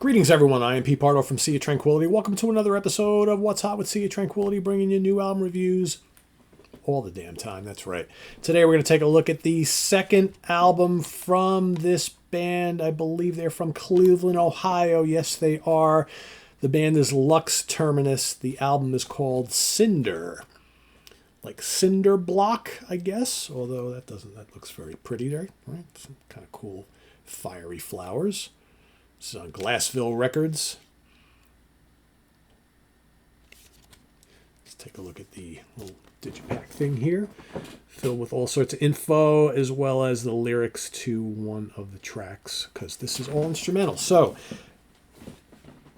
Greetings, everyone. I am Pete Pardo from Sea of Tranquility. Welcome to another episode of What's Hot with Sea of Tranquility, bringing you new album reviews all the damn time. That's right. Today we're going to take a look at the second album from this band. I believe they're from Cleveland, Ohio. Yes, they are. The band is Lux Terminus. The album is called Cinder. Like cinder block, I guess. Although that looks very pretty there. Right? Some kind of cool fiery flowers. This is on Glassville Records. Let's take a look at the little digipack thing here, filled with all sorts of info as well as the lyrics to one of the tracks, because this is all instrumental. So,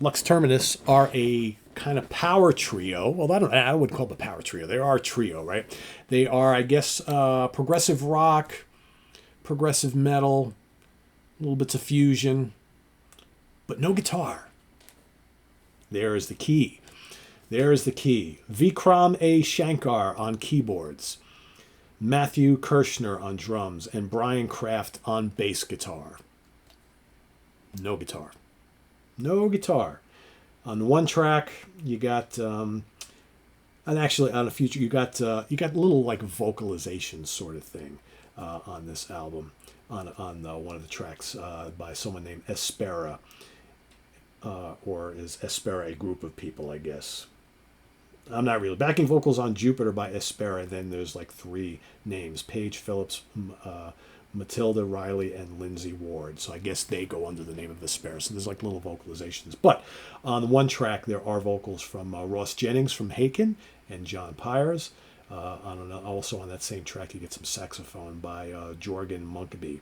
Lux Terminus are a kind of power trio. Well, I wouldn't call them a power trio. They are a trio, right? They are, I guess, progressive rock, progressive metal, little bits of fusion, but no guitar. There is the key. There is the key. Vikram A. Shankar on keyboards, Matthew Kirshner on drums, and Brian Kraft on bass guitar. No guitar. No guitar. On the one track, you got, and actually on a future, you got little like vocalization sort of thing on this album, on one of the tracks by someone named Espera. Or is Espera a group of people, I guess. I'm not really. Backing vocals on Jupiter by Espera, then there's like three names: Paige Phillips, Matilda Riley, and Lindsay Ward. So I guess they go under the name of Espera. So there's like little vocalizations. But on one track, there are vocals from Ross Jennings from Haken and John Pyers. Also on that same track, you get some saxophone by Jorgen Munkeby.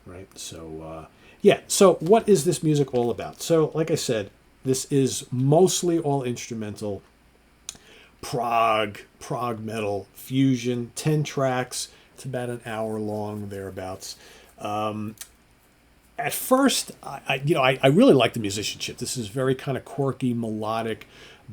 Right? So... yeah, so what is this music all about? So, like I said, this is mostly all instrumental, prog metal, fusion, 10 tracks. It's about an hour long, thereabouts. At first, I really like the musicianship. This is very kind of quirky, melodic,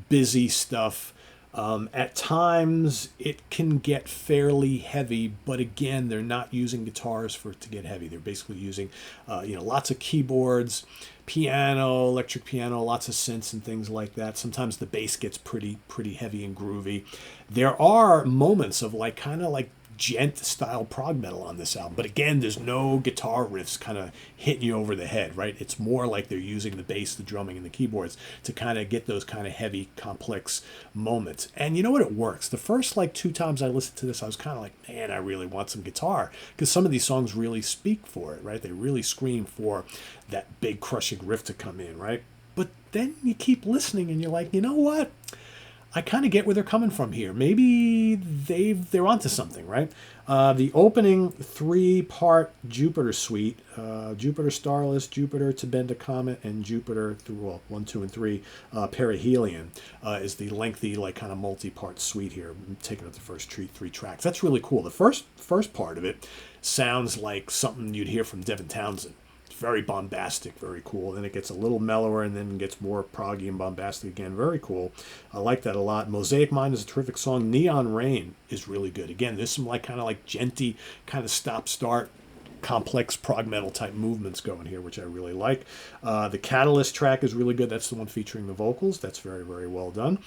busy stuff. At times, it can get fairly heavy, but again, they're not using guitars for it to get heavy. They're basically using, lots of keyboards, piano, electric piano, lots of synths and things like that. Sometimes the bass gets pretty heavy and groovy. There are moments of kind of gent style prog metal on this album, but again, there's no guitar riffs kind of hitting you over the head, right? It's more like they're using the bass, the drumming, and the keyboards to kind of get those kind of heavy, complex moments. And you know what? It works. The first two times I listened to this, I was kind of like, man, I really want some guitar, because some of these songs really speak for it, right? They really scream for that big crushing riff to come in, right? But then you keep listening and you're like, you know what? I kind of get where they're coming from here. Maybe they're onto something, right? The opening 3-part Jupiter suite, Jupiter Starless, Jupiter to Bend a Comet, and Jupiter through 1, 2, and 3 Perihelion is the lengthy kind of multi-part suite here, taking up the first three tracks. That's really cool. The first part of it sounds like something you'd hear from Devin Townsend. Very bombastic, very cool. Then it gets a little mellower and then gets more proggy and bombastic again. Very cool. I like that a lot. Mosaic Mind is a terrific song. Neon Rain is really good. Again, there's some kind of genty, kind of stop-start, complex prog metal type movements going here, which I really like. The Catalyst track is really good. That's the one featuring the vocals. That's very, very well done.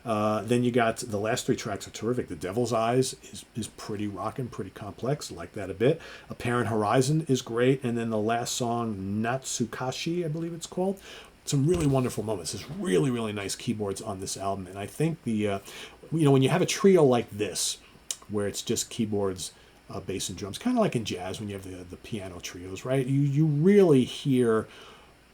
Then you got the last 3 tracks are terrific. The Devil's Eyes is pretty rockin', pretty complex. I like that a bit. Apparent Horizon is great. And then the last song, Natsukashi, I believe it's called. Some really wonderful moments. There's really, really nice keyboards on this album. And I think when you have a trio like this, where it's just keyboards, bass and drums, kind of like in jazz when you have the piano trios, right? You really hear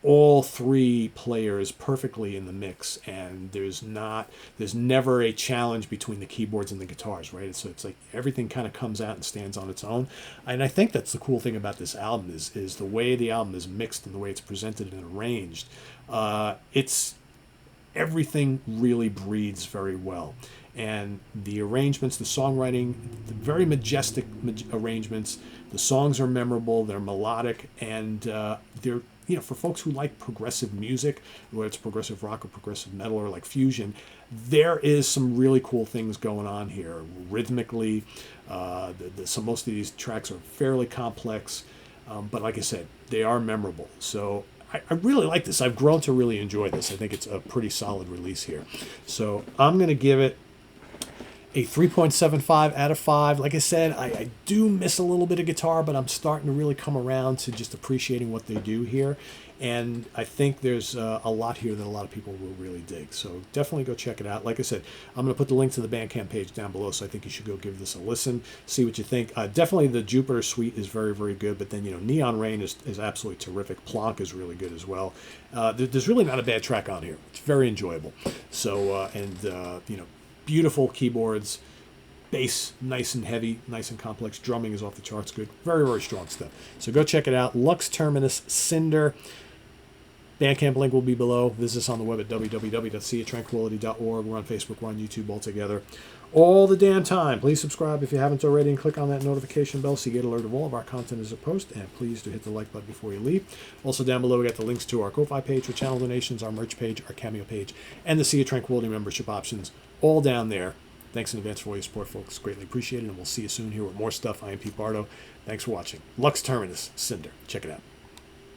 all 3 players perfectly in the mix, and there's never a challenge between the keyboards and the guitars, right? So it's like everything kind of comes out and stands on its own. And I think that's the cool thing about this album is the way the album is mixed and the way it's presented and arranged. It's everything really breathes very well. And the arrangements, the songwriting, the very majestic arrangements, the songs are memorable, they're melodic, and they're, for folks who like progressive music, whether it's progressive rock or progressive metal or fusion, there is some really cool things going on here. Rhythmically, most of these tracks are fairly complex, but like I said, they are memorable. So I really like this. I've grown to really enjoy this. I think it's a pretty solid release here. So I'm going to give it a 3.75 out of 5. Like I said, I do miss a little bit of guitar, but I'm starting to really come around to just appreciating what they do here. And I think there's a lot here that a lot of people will really dig. So definitely go check it out. Like I said, I'm going to put the link to the Bandcamp page down below, so I think you should go give this a listen, see what you think. Definitely the Jupiter Suite is very, very good, but then, Neon Rain is absolutely terrific. Plonk is really good as well. There's really not a bad track on here. It's very enjoyable. So, beautiful keyboards, bass nice and heavy, nice and complex. Drumming is off the charts good. Very, very strong stuff. So go check it out. Lux Terminus Cinder. Bandcamp link will be below. Visit us on the web at www.seatranquility.org. We're on Facebook. We're on YouTube all together. All the damn time. Please subscribe if you haven't already and click on that notification bell so you get alert of all of our content as a post. And please do hit the like button before you leave. Also down below we got the links to our Ko-Fi page for channel donations, our merch page, our Cameo page, and the Sea of Tranquility membership options all down there. Thanks in advance for all your support, folks. Greatly appreciated, and we'll see you soon here with more stuff. I am Pete Pardo. Thanks for watching. Lux Terminus Cinder. Check it out.